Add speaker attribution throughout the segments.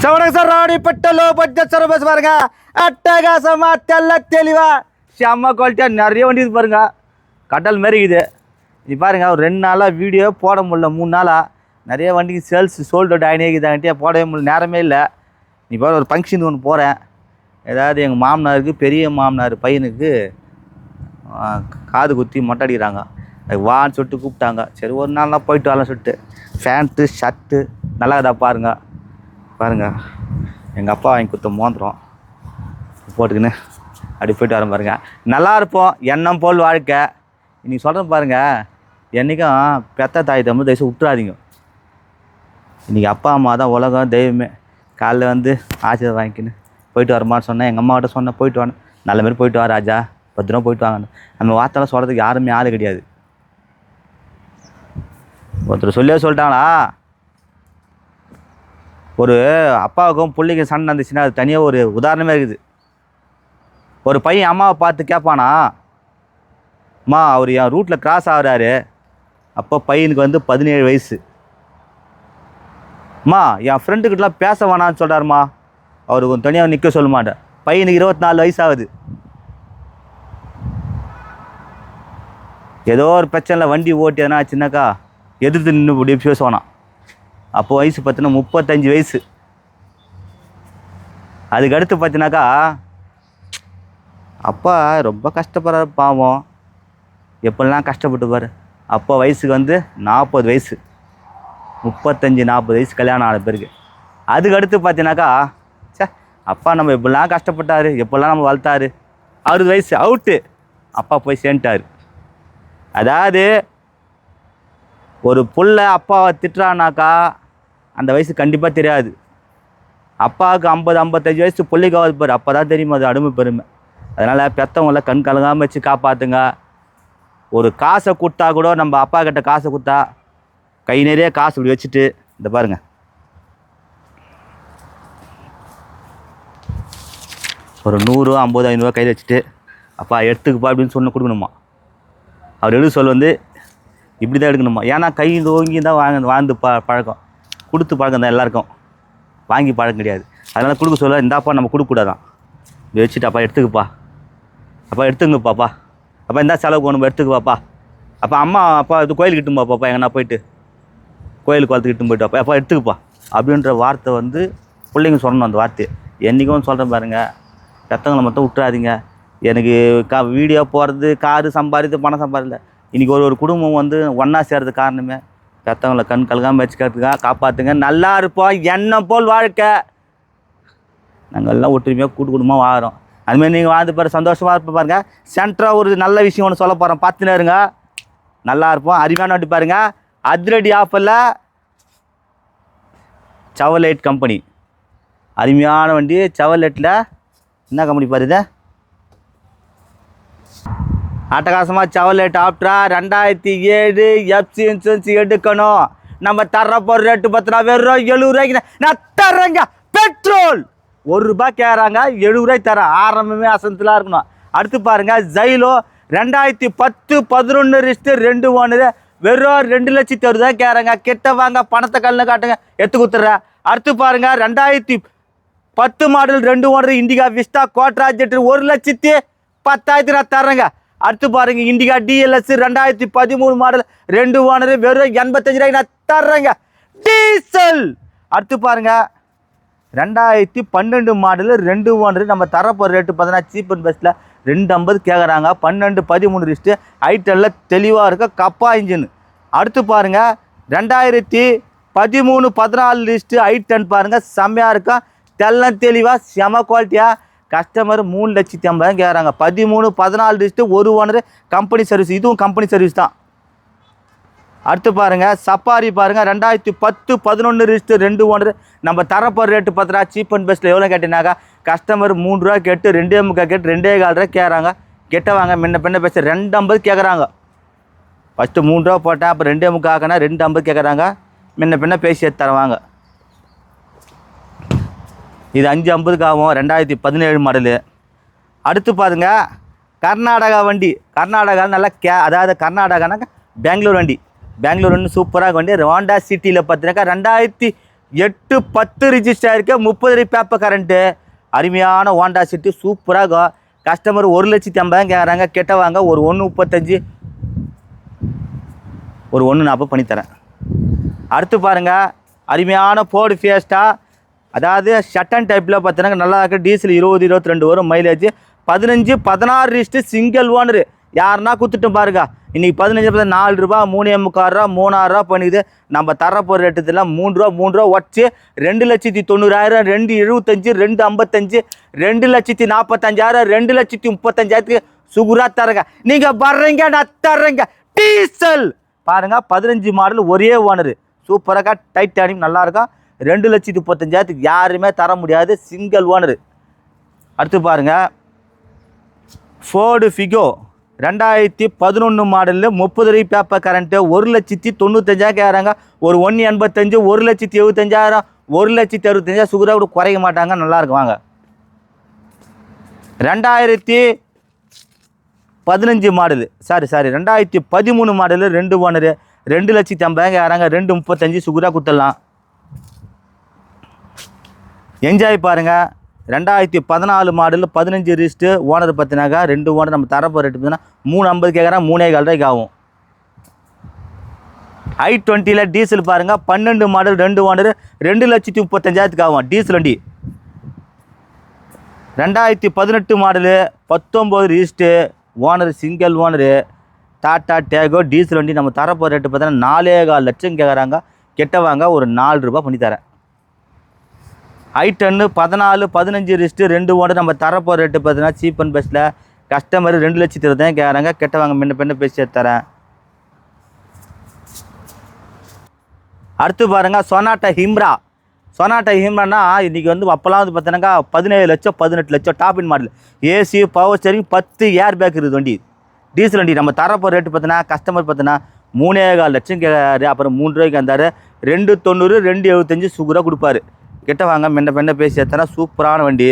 Speaker 1: சவணங்க ராணிப்பட்ட low budget service பாருங்க. அட்டகாசமா தெல்ல தெளிவா செம்ம குவாலிட்டியாக நிறைய வண்டி இது பாருங்க. கடல் மாரி இது. இது பாருங்க ஒரு 2 நாளாக வீடியோ போட முடியல, 3 நாளாக நிறைய வண்டிக்கு சேல்ஸ் சோல்டு அவுட் ஆகினேக்குதான்ட்டியா போடவே முடியல, நேரமே இல்லை. நீ பாரு ஒரு ஃபங்க்ஷனுக்கு ஒன்று போகிறேன். ஏதாவது எங்கள் மாமனாருக்கு பெரிய மாமனார் பையனுக்கு காது குத்தி மொட்டை அடிக்கிறாங்க. அது வான்னு சொல்லிட்டு கூப்பிட்டாங்க. சரி ஒரு நாள்லாம் போயிட்டு வரலாம் சொல்லிட்டு ஃபேண்ட்டு ஷர்ட்டு நல்லா இதா பாருங்க. எங்கள் அப்பா வாங்கி கொடுத்த மோந்திரம் போட்டுக்கின்னு அப்படி போய்ட்டு வரேன் பாருங்க. நல்லா இருப்போம், எண்ணம் போல் வாழ்க்கை. இன்றைக்கி சொல்கிறேன் பாருங்கள், என்றைக்கும் பெத்த தாய் தம்பி தயவுசு விட்டுறாதீங்க. இன்றைக்கி அப்பா அம்மா தான் உலகம் தெய்வமே. காலைல வந்து ஆசீர்வாதம் வாங்கிக்கின்னு போயிட்டு வரமான்னு சொன்னேன். எங்கள் அம்மாக்கிட்ட சொன்னேன் போயிட்டு வாங்க, நல்ல மாரி போயிட்டு வா ராஜா, பத்திரமா போயிட்டு வாங்க. நம்ம வார்த்தைலாம் சொல்கிறதுக்கு யாருமே ஆள் கிடையாது. ஒருத்தர் சொல்லிட்டாங்களா, ஒரு அப்பாவுக்கும் பிள்ளைக்கும் சண்டை நடந்துச்சுன்னா அது தனியாக ஒரு உதாரணமே இருக்குது. ஒரு பையன் அம்மாவை பார்த்து கேட்பானா, அம்மா அவர் என் ரூட்டில் கிராஸ் ஆகிறாரு. அப்போ பையனுக்கு வந்து 17 வயசு. அம்மா என் ஃப்ரெண்டுக்கிட்டலாம் பேச வேணான்னு சொல்கிறாருமா, அவருக்கு கொஞ்சம் தனியாக நிற்க சொல்ல மாட்டேன். பையனுக்கு 24 வயசு ஆகுது. ஏதோ ஒரு பிரச்சனையில் வண்டி ஓட்டி எதனா ஆச்சுன்னாக்கா எதிர்த்து நின்று இப்படி பேசுவானா. அப்போ வயசு பார்த்தீங்கன்னா 35 வயசு. அதுக்கடுத்து பார்த்தீங்கன்னாக்கா அப்பா ரொம்ப கஷ்டப்படுறாரு பாவம், எப்படிலாம் கஷ்டப்பட்டு பாரு. அப்போ வயசுக்கு வந்து 40 வயசு, 35-40 வயசு கல்யாணம் ஆன பிறகு. அதுக்கடுத்து பார்த்தீங்கன்னாக்கா சே அப்பா நம்ம எப்படிலாம் கஷ்டப்பட்டார், எப்படிலாம் நம்ம வளர்த்தாரு. 60 வயசு அவுட்டு, அப்பா போய் சேர்ந்துட்டார். அதாவது ஒரு புள்ள அப்பாவை திட்டுறானாக்கா அந்த வயசு கண்டிப்பாக தெரியாது. அப்பாவுக்கு 50-55 வயசு பிள்ளைக்காவது பாரு, அப்போ தான் தெரியுமா அது அருமை பெருமை. அதனால் பெற்றவங்கள கண் கலங்காமல் வச்சு காப்பாற்றுங்க. ஒரு காசை கொடுத்தா கூட, நம்ம அப்பா கிட்ட காசை கொடுத்தா கை நிறைய காசு இப்படி வச்சுட்டு இந்த பாருங்கள், ஒரு 100, 50, 500 கையில் வச்சுட்டு அப்பா எடுத்துக்குப்பா அப்படின்னு சொன்ன கொடுக்கணுமா. அவர் எடுக்க சொல்ல வந்து இப்படி தான் எடுக்கணுமா. ஏன்னா கை ஓங்கி தான் வாழ்ந்து பழக்கம், கொடுத்து பழக்கம் தான் எல்லாருக்கும், வாங்கி பழக்கம் கிடையாது. அதனால் கொடுக்க சொல்ல இந்தாப்பா நம்ம கொடுக்கக்கூடாதான். இப்படி வச்சுட்டு அப்பா எடுத்துக்குப்பா, அப்பா எடுத்துங்கப்பாப்பா, அப்பா இந்தா செலவுக்கு ஒன்று எடுத்துக்குவாப்பா. அப்போ அம்மா அப்பா இது கோயிலுக்கு இட்டுன்னு பாப்பா, எங்கன்னா போயிட்டு கோயிலுக்கு குளத்துக்கு இட்டுன்னு போய்ட்டு அப்பா எடுத்துக்குப்பா அப்படின்ற வார்த்தை வந்து பிள்ளைங்க சொல்லணும். அந்த வார்த்தையை என்றைக்கும் சொல்கிறேன் பாருங்கள், பெற்றவங்களை மட்டும் விட்டுறாதீங்க. எனக்கு வீடியோ போகிறது, காரு சம்பாதித்து பணம் சம்பாதிக்கல. இன்றைக்கி ஒரு குடும்பம் வந்து ஒன்றா சேர்றது காரணமே பெற்றவங்களை கண் கலகாமல் வச்சுக்கிறதுக்காக காப்பாற்றுங்க. நல்லா இருப்போம், எண்ணம் போல் வாழ்க்கை. நாங்கள் எல்லாம் ஒற்றுமையாக கூட்டு குடும்பமாக வாழறோம். அதுமாரி நீங்கள் வாழ்ந்து பாரு, சந்தோஷமாக இருப்ப பாருங்கள். சென்ட்ராக ஒரு நல்ல விஷயம் ஒன்று சொல்ல போகிறோம், பார்த்துன்னு இருங்க. நல்லா இருப்போம், அருமையான வண்டி பாருங்கள். அதிரடி ஆஃபரில் செவர்லேட் கம்பெனி, அருமையான வண்டி. செவர்லேட்டில் என்ன கம்பெனி பாருது, அட்டகாசமாக செவர்லேட் ஆப்ட்ரா 2007 எஃப்சி இன்சூரன்ஸ் எடுக்கணும். நம்ம தர போகிற ரேட்டு பார்த்தா வெறும் 70 ரூபாய்க்கு நான் தர்றேங்க. பெட்ரோல் ₹1 கேட்குறாங்க, 70 ரூபாய்க்கு தரேன். ஆரம்பமே அசந்தலாக இருக்கணும். அடுத்து பாருங்கள் ஜைலோ 2010-11 ரிஸ்ட்டு 2 ஓனரு வெறும் 2,60,000 கேட்குறாங்க. கிட்ட வாங்க, பணத்தை கல்ல காட்டுங்க, எடுத்து கொடுத்துட்றேன். அடுத்து பாருங்கள் 2010 model 2 owner Indica Vista Quadrajet 1,10,000 நான் தர்றேங்க. அடுத்து பாருங்கள் இண்டிகா டிஎல்எஸ் 2013 மாடல் 2 ஓனரு வெறும் 85 ரூபாய்க்கு நான் தர்றேங்க, டீசல். அடுத்து பாருங்கள் 2012 மாடலு 2 ஓனரு நம்ம தரப்போகிற ரேட்டு பார்த்தீங்கன்னா சீப் அண்ட் பெஸ்ட்டில் 250 கேட்குறாங்க. 12-13 ரிஸ்ட்டு ஐட்டனில் தெளிவாக இருக்க கப்பா இன்ஜின். அடுத்து பாருங்கள் 2013-14 லிஸ்ட்டு ஐட்டன் பாருங்கள், செம்மையாக இருக்கா, தெல்ல தெளிவாக செம குவாலிட்டியாக. கஸ்டமர் 3,50,000 கேட்குறாங்க. 13-14 லிஸ்ட்டு 1 ஓனரு கம்பெனி சர்வீஸ், இதுவும் கம்பெனி சர்வீஸ் தான். அடுத்து பாருங்கள் சஃபாரி பாருங்கள் 2010-11 ரிஸ்ட்டு 2 ஓனரு நம்ம தரப்போகிற ரேட்டு பார்த்தா சீப் அண்ட் பெஸ்ட்டில் எவ்வளோ கேட்டினாக்கா கஸ்டமர் 3 ரூபா கேட்டு 2.25 கேட்டு 2.25 ரூபா கேட்குறாங்க. கெட்ட வாங்க முன்ன பின்ன பேச 250 கேட்குறாங்க. ஃபஸ்ட்டு 3 ரூபா போட்டேன், அப்போ 2.25 ஆக்கினா 250 கேட்குறாங்க. முன்ன பின்ன பேசி எடுத்து தருவாங்க. இது 550 ஆகும், 2017 மாடலு. அடுத்து பாருங்க கர்நாடகா வண்டி, கர்நாடகா நல்லா அதாவது கர்நாடகானாக்கா பெங்களூர் வண்டி, பெங்களூர் ஒன்று சூப்பராக வண்டி. ஹோண்டா சிட்டியில் பார்த்தீங்கன்னாக்கா 810 ரிஜிஸ்டர் ஆயிருக்கு, 30 பேப்பர் கரண்ட்டு, அருமையான ஹோண்டா சிட்டி சூப்பராக. கஸ்டமர் 1,80,000 கேட்குறாங்க, கெட்ட வாங்க ஒரு 1,35 ஒரு 1,40 பண்ணித்தரேன். அடுத்து பாருங்கள், அருமையான ஃபோர்டு ஃபியஸ்டா, அதாவது ஷட்டன் டைப்பில் பார்த்தீங்கன்னா நல்லா இருக்குது. டீசல் 20-22 வரும், மைலேஜ் 15-16 ரிஜிஸ்டர், சிங்கிள் ஓனரு. யாருன்னா கொடுத்துட்டு பாருங்க. இன்றைக்கி 15 4 ரூபா 3,400 3,600 பண்ணிக்குது. நம்ம தரப்போகிற ரேட்டத்தில் 3 ரூபா வச்சு 2,90,000 2,75 2,55 2,45,000 2,35,000 சுகுரா தரங்க. நீங்கள் வர்றீங்க, நான் தர்றேங்க. டீசல் பாருங்க, 15 மாடல், ஒரே ஓனரு, சூப்பராக டைட்டானியம் நல்லா இருக்கும். 2,35,000 யாருமே தர முடியாது, சிங்கிள் ஓனரு. அடுத்து பாருங்க, ஃபோர்டு ஃபிகோ 2011 மாடலில் 30 பேப்பர் கரண்ட்டு, 1,95,000 கேட்குறாங்க. ஒரு 1,85 1,75,000 1,65,000 சுகுரா கூட குறைக்க மாட்டாங்க, நல்லாயிருக்கும் வாங்க. 2015 மாடலு, சாரி 2013 மாடலு, 2 ஓனரு, 2,50,000 கேட்குறாங்க. 2,35 சுகுரா கொடுத்துடலாம். என்ஜாய் பாருங்கள், 2014 மாடல் 15 ரிஜிஸ்ட்டு, ஓனர் பார்த்தினாக்கா 2 ஓனர். நம்ம தரப்போ ரேட்டு பார்த்தீங்கன்னா 3,50 கேட்குறேன், 3,15 ஆகும். i20 டீசல் பாருங்கள், 12 மாடல், 2 ஓனர், 2,35,000 ஆகும் டீசல் வண்டி. 2018 model 19 register, owner single owner, Tata Tiago diesel வண்டி. நம்ம தரப்போ ரேட்டு பார்த்தீங்கன்னா 4,15 லட்சம் கேட்குறாங்க, கெட்டவாங்க ஒரு 4 ரூபா பண்ணி தரேன். i10 14 15 ரிஜிஸ்ட்டு, 2 owner. நம்ம தரப்போ ரேட்டு பார்த்தீங்கன்னா சீப் அண்ட் பெஸ்ட்டில் கஸ்டமர் 2,20,000 கேட்குறாங்க, கெட்டவாங்க முன்ன பேசி தரேன். அடுத்து பாருங்கள், சொனாட்டா ஹிம்ரானா இன்றைக்கி வந்து அப்போல்லாம் வந்து பார்த்தீங்கன்னாக்கா 17 லட்சம் 18 லட்சம் டாப்பின் model, AC power steering 10 air bag இருக்குது வண்டி, டீசல் வண்டி. நம்ம தரப்போ ரேட்டு பார்த்தீங்கன்னா கஸ்டமர் பார்த்தீங்கன்னா 3,15 லட்சம் கேட்காரு. அப்புறம் 3 ரூபாய்க்கு வந்தார், 2,90 2,75 சுகுரா கொடுப்பாரு, கிட்ட வாங்க முன்ன பேசி தரேன். சூப்பரான வண்டி.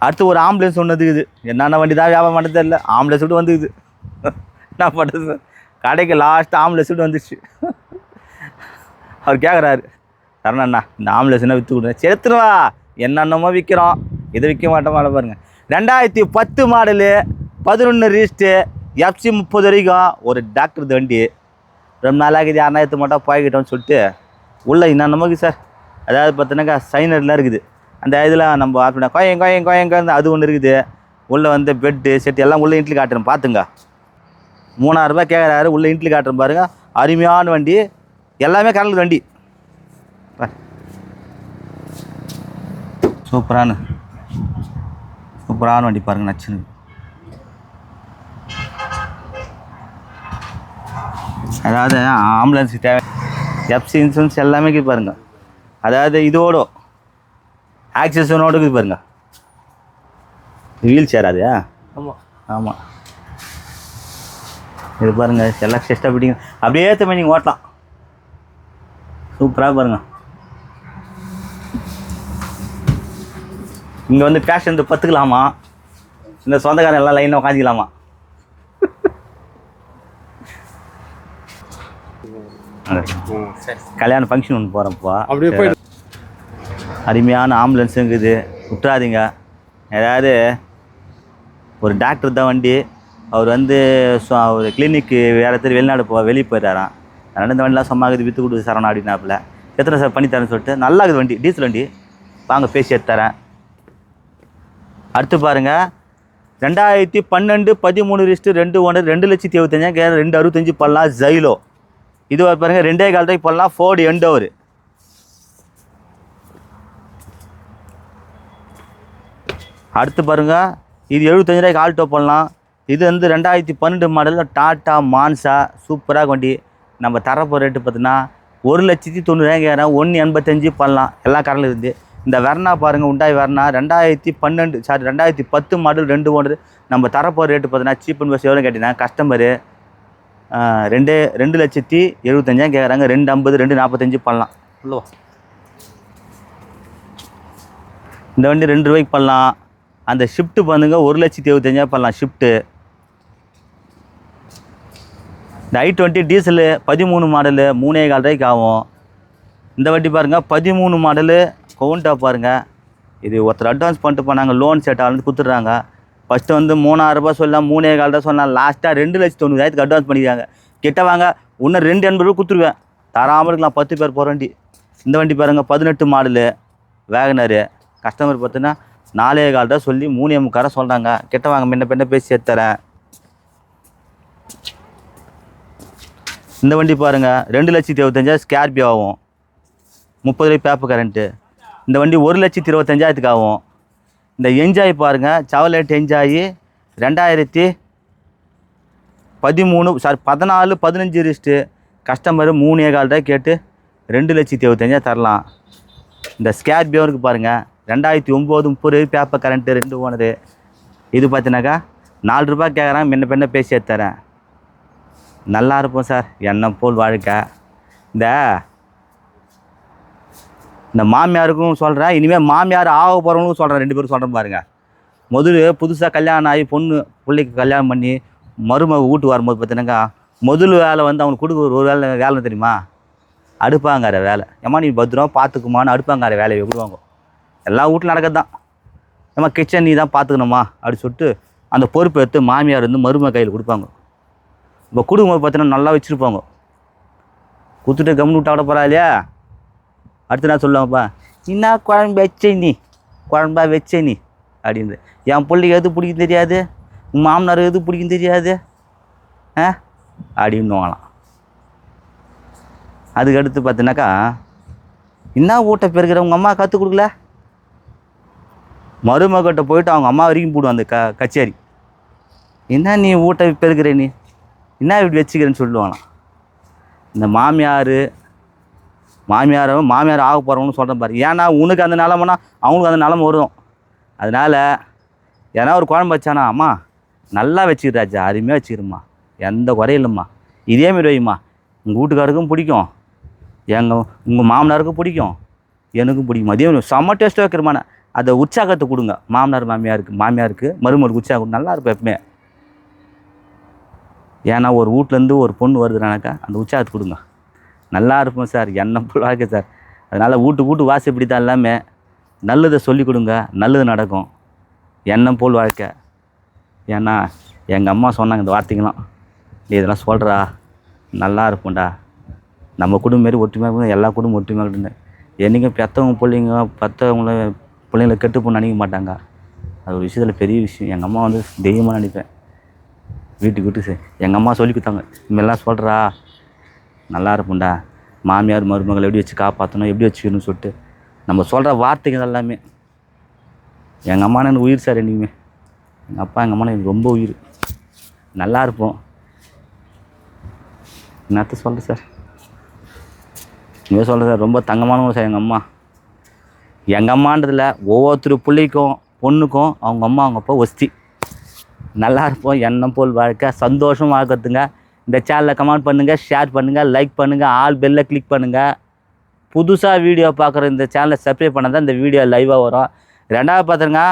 Speaker 1: அடுத்து ஒரு ஆம்புலன்ஸ் ஒன்று இருக்குது, என்னென்ன வண்டி தான் வியாபாரம் பண்ணது இல்லை, ஆம்புலன்ஸ் விட்டு வந்துக்குது. என்ன பண்ணுறது, கடைக்கு லாஸ்ட்டு ஆம்புலன்ஸ் விட்டு வந்துச்சு. அவர் கேட்குறாரு, தரணண்ணா இந்த ஆம்புலன்ஸ் என்ன விற்று கொடுங்க. செத்துருவா, என்னென்னமோ விற்கிறோம், இதை விற்க மாட்டோம் பாருங்கள். 2010 மாடலு 11 ரிஜிஸ்ட்டு, FC 30 வரைக்கும், ஒரு டாக்டர் வண்டி. ரொம்ப நாளாகுது, யாருனா எடுத்து மாட்டோம் போய்கிட்டோம்னு சொல்லிட்டு உள்ளே என்னென்னமோக்கு சார், அதாவது பார்த்தீங்கன்னாக்கா சைனர்லாம் இருக்குது. அந்த இதில் நம்ம அப்படின்னா கோயங்க அது ஒன்று இருக்குது. உள்ளே வந்து பெட்டு செட்டு எல்லாம் உள்ளே இன்ட்லி காட்டுறேன் பார்த்துங்க. 3,000 ரூபாய் கேட்குறாரு, உள்ளே இன்ட்லி காட்டுறேன் பாருங்கள். அருமையான வண்டி, எல்லாமே கரண்ட் வண்டி. சூப்பரான வண்டி பாருங்கள், நச்சுன்னு. அதாவது ஆம்புலன்ஸுக்கு தேவை எஃப்சி இன்சூரன்ஸ் எல்லாமே இருக்குது பாருங்கள். அதாவது இதோட ஆக்சிஜனோடு இருக்குது பாருங்கள். வீல் சேர் அது. ஆமாம் இது பாருங்கள், எல்லாம் செஸ்ட்டாக பிடிங்க, அப்படியே தம்பி நீங்கள் ஓட்டலாம். சூப்பராக பாருங்கள். இங்கே வந்து பேஷன் பத்துக்கலாமா, இந்த சொந்தக்காரன் எல்லாம் லைனாக உட்காந்துக்கலாமா. கல்யாண ஃபங்க்ஷன் ஒன்று போகிறப்போ அப்படியே போய் அருமையான ஆம்புலன்ஸும் இருக்குது, விட்டுறாதீங்க. ஏதாவது ஒரு டாக்டர் தான் வண்டி, அவர் வந்து அவர் கிளினிக்கு வேறு இடத்துல வெளியே போயிட்டாராம். அதனால் இந்த வண்டிலாம் சும்மாக்குது விற்று கொடுத்து சரணா அப்படின்னாப்புல. எத்தனை சார் பண்ணி தரேன்னு சொல்லிட்டு, நல்லா இருக்குது வண்டி, டீசல் வண்டி, வாங்க பேசி எடுத்துறேன். அடுத்து பாருங்கள், 2012 13 ரிஜிஸ்ட்டு, 2 ஓனர், 2,75,000 2,65 பண்ணலாம். ஜைலோ இது பாருங்கள், 2,15 ரூபாய்க்கு பண்ணலாம். Ford Endeavour. அடுத்து பாருங்கள், இது 75 ரூபாய்க்கு ஆல்டோ பண்ணலாம். இது வந்து 2012 மாடலில் டாட்டா மான்சா, சூப்பராக வண்டி. நம்ம தரப்போ ரேட்டு பார்த்தீங்கன்னா 1,90,000 1,85 பண்ணலாம், எல்லாம் கரண்டில் இருந்து. இந்த வெர்னா பாருங்கள், உண்டாய் வெர்னா 2010 மாடல், 2 ஓனர். நம்ம தரப்போ ரேட்டு பார்த்தீங்கன்னா சீப் அண்ட் பெஸ்ட் எவ்வளோ கேட்டிங்கன்னா கஸ்டமரு 2,75,000 கேட்குறாங்க. 2,50 2,45 பண்ணலாம். இல்லவா இந்த வண்டி 2 ரூபாய்க்கு பண்ணலாம். அந்த ஷிஃப்ட்டு பண்ணுங்க 1,75,000 பண்ணலாம் ஷிஃப்ட்டு. இந்த i20 டீசலு 13 மாடலு 3.25 ரூபாய்க்கு ஆகும். இந்த வண்டி பாருங்கள் 13 மாடலு கவுண்டா பாருங்கள். இது ஒருத்தர் அட்வான்ஸ் பண்ணிட்டு போனாங்க, லோன் செட் ஆகுது கொடுத்துட்றாங்க. ஃபஸ்ட்டு வந்து 3000 ரூபாய் சொல்லலாம், 3.25 ரூபா சொல்லலாம், லாஸ்ட்டாக 2,90,000 அட்வான்ஸ் பண்ணிக்கிறாங்க. கிட்ட வாங்க இன்னும் 280 ரூபா கொடுத்துருவேன், தராமல் இருக்கலாம். 10 பேர் போகிற வண்டி. இந்த வண்டி பாருங்கள் 18 மாடலு வேகனரு. கஸ்டமர் பார்த்தீங்கன்னா 4.25 ரூபா சொல்லி 3.25 சொல்கிறாங்க. கிட்ட வாங்க முன்ன பின்ன பேசி எடுத்துறேன். இந்த வண்டி பாருங்கள் 2,25,000 ஸ்கார்பியோ ஆகும், 30 ரூபாய் பேப்பர் கரண்ட்டு. இந்த வண்டி 1,25,000 ஆகும். இந்த என்ஜாய் பாருங்கள், சவலேட் என்ஜாய் 2014 ரிஸ்ட்டு. கஸ்டமரு 3.25 ரூபாய் கேட்டு 2,25,000 தரலாம். இந்த ஸ்கார்பியோ இருக்குது பாருங்கள் 2009 30 ரூபாய் பேப்பர் கரண்ட்டு, 2 ஓனரு. இது பார்த்தீங்கன்னாக்கா 4 ரூபாய் கேட்குறான், முன்ன பின்ன பேசி எடுத்துறேன். நல்லா இருப்போம் சார், எண்ணம் போல் வாழ்க்கை. இந்த மாமியாருக்கும் சொல்கிறேன், இனிமேல் மாமியார் ஆக போகிறவங்களுக்கும் சொல்கிறேன், 2 பேரும் சொல்கிறேன் பாருங்கள். புதுசாக கல்யாணம் ஆகி பிள்ளைக்கு கல்யாணம் பண்ணி மருமக வீட்டு வரும்போது பார்த்தீங்கன்னாக்கா முதல் வேலை வந்து அவனுக்கு கொடுக்க ஒரு வேலை தெரியுமா, அடுப்பாங்கார வேலை. ஏமா நீ பத்திரமா பார்த்துக்குமான்னு அடுப்பாங்கார வேலையை விடுவாங்க. எல்லா வீட்டில் நடக்கிறது தான். ஏமா கிச்சன் நீ தான் பார்த்துக்கணுமா அப்படி சொல்லிட்டு அந்த பொறுப்பை எடுத்து மாமியார் வந்து மருமக கையில் கொடுப்பாங்க. இப்போ கொடுக்கும்போது பார்த்தீங்கன்னா நல்லா வச்சுருப்பாங்க. கொடுத்துட்டு கம்னு விட்டா விட போகிறா இல்லையா. அடுத்து நான் சொல்லுவாங்கப்பா, என்ன குழம்பு வச்சே நீ, குழம்பா வச்சே நீ அப்படின்னு. என் பிள்ளைக்கு எது பிடிக்கும் தெரியாது, உங்கள் மாமனார் எது பிடிக்கும் தெரியாது அப்படின்னுவாங்களாம். அதுக்கடுத்து பார்த்தீங்கன்னாக்கா, என்ன ஊட்ட பெருக்கிற உங்கள் அம்மா கற்றுக் கொடுக்கல, மருமகிட்ட போயிட்டு அவங்க அம்மா வரைக்கும் போடுவோம் அந்த கச்சேரி. என்ன நீ ஊட்ட பெருக்கிற, நீ என்ன இப்படி வச்சுக்கிறேன்னு சொல்லுவாங்களாம். இந்த மாமியார் ஆக போகிறவங்கன்னு சொல்கிறேன் பாரு. ஏன்னா உனக்கு அந்த நிலமைனா அவங்களுக்கு அந்த நிலமை வரும். அதனால் ஏன்னா ஒரு குழம்பு வச்சானா, அம்மா நல்லா வச்சுக்கிறாச்சா, அருமையாக வச்சுக்கிறம்மா, எந்த குறையும் இல்லைம்மா, இதேமாரி வைம்மா, உங்கள் வீட்டுக்காருக்கும் பிடிக்கும், உங்கள் மாமனாருக்கும் பிடிக்கும், எனக்கும் பிடிக்கும், அதேமாதிரி செம்ம டேஸ்ட்டாக வைக்கிறமான அதை உற்சாகத்தை கொடுங்க. மாமியாருக்கு மருமகளுக்கு உற்சாகம் நல்லா இருக்கும் எப்பவுமே. ஏன்னா ஒரு வீட்லேருந்து ஒரு பொண்ணு வருதுனாக்கா அந்த உற்சாகத்தை கொடுங்க. நல்லா இருப்போம் சார், எண்ணம் போல் வாழ்க்கை சார். அதனால் வீட்டு வாசி இப்படி தான் எல்லாமே நல்லதை சொல்லிக் கொடுங்க, நல்லது நடக்கும். எண்ணம் போல் வாழ்க்கை. ஏன்னா எங்கள் அம்மா சொன்னாங்க இந்த வார்த்தைங்களாம், நீ இதெல்லாம் சொல்கிறா நல்லா இருப்போம்டா, நம்ம குடும்பம் மாரி ஒற்றுமையாக எல்லா குடும்பம் ஒற்றுமையாக இருந்தேன். என்றைக்கும் பிள்ளைங்களை கெட்டு போய் நினைக்க மாட்டாங்க. அது ஒரு விஷயத்தில் பெரிய விஷயம். எங்கள் அம்மா வந்து தெய்வமாக நினைப்பேன். வீட்டுக்கு எங்கள் அம்மா சொல்லி கொடுத்தாங்க, இனிமேலாம் சொல்கிறா நல்லா இருப்போம்டா, மாமியார் மருமகளை எப்படி வச்சு காப்பாற்றணும், எப்படி வச்சுக்கணும்னு சொல்லிட்டு நம்ம சொல்கிற வார்த்தைகள் எல்லாமே. எங்கள் அம்மா எனக்கு உயிர் சார். என்றைக்குமே எங்கள் அப்பா எங்கள் அம்மா எனக்கு ரொம்ப உயிர். நல்லா இருப்போம். என்னத்த சொல்கிறேன் சார், இனிமேல் சொல்கிறேன் சார், ரொம்ப தங்கமானவங்க சார் எங்கள் அம்மா. எங்கள் அம்மான்றதில் ஒவ்வொருத்தர் பிள்ளைக்கும் பொண்ணுக்கும் அவங்க அம்மா அவங்க அப்பா ஒஸ்தி. நல்லா இருப்போம், எண்ணம் போல் வாழ்க்கை, சந்தோஷமாக இருக்கிறதுங்க. இந்த சேனலில் கமெண்ட் பண்ணுங்கள், ஷேர் பண்ணுங்கள், லைக் பண்ணுங்கள், ஆல் பெல்லை கிளிக் பண்ணுங்கள். புதுசாக வீடியோ பார்க்குற இந்த சேனலை சப்ஸ்கிரைப் பண்ணால் தான் இந்த வீடியோ லைவாக வரும். ரெண்டாவது பார்த்துருங்க,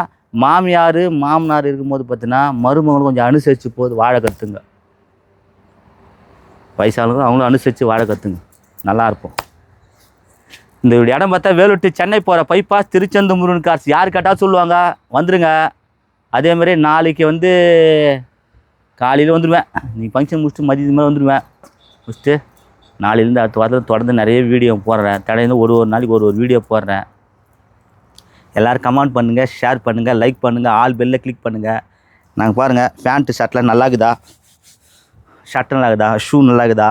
Speaker 1: மாமனார் இருக்கும்போது பார்த்தீங்கன்னா மருமகளும் கொஞ்சம் அனுசரித்து போது வாழ கற்றுங்க. வயசானவங்க அவங்களும் அனுசரித்து வாழ கற்றுங்க. நல்லாயிருப்போம். இந்த இடம் பார்த்தா வேலூர் டு சென்னை போகிற பைபாஸ் திருச்செந்தூர் முருகன் கார்ஸ். யார் கேட்டால் சொல்லுவாங்க, வந்துடுங்க. அதேமாதிரி நாளைக்கு வந்து காலையில் வந்துடுவேன். நீ ஃபங்க்ஷன் முடிச்சுட்டு மதியத்து மேலே வந்துடுவேன். முடிச்சுட்டு நாளையிலேருந்து அடுத்த வாரத்தில் தொடர்ந்து நிறைய வீடியோ போடுறேன். தடையிலேருந்து ஒரு நாளைக்கு ஒரு வீடியோ போடுறேன். எல்லோரும் கமெண்ட் பண்ணுங்கள், ஷேர் பண்ணுங்கள், லைக் பண்ணுங்கள், ஆல் பெல்லை கிளிக் பண்ணுங்கள். நாங்கள் பாருங்கள் பேண்ட்டு ஷர்ட்லாம் நல்லாக்குதா, ஷர்ட்டு நல்லாக்குதா, ஷூ நல்லாக்குதா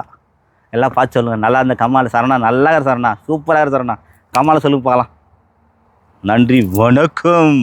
Speaker 1: எல்லாம் பார்த்து சொல்லுங்கள். நல்லா இருந்த கம்மாவில் சரணா, நல்லா இருக்கிற சரணா, சூப்பராக இருக்கிற சரணா, கம்மாவில் சொல்லுங்க பார்க்கலாம். நன்றி, வணக்கம்.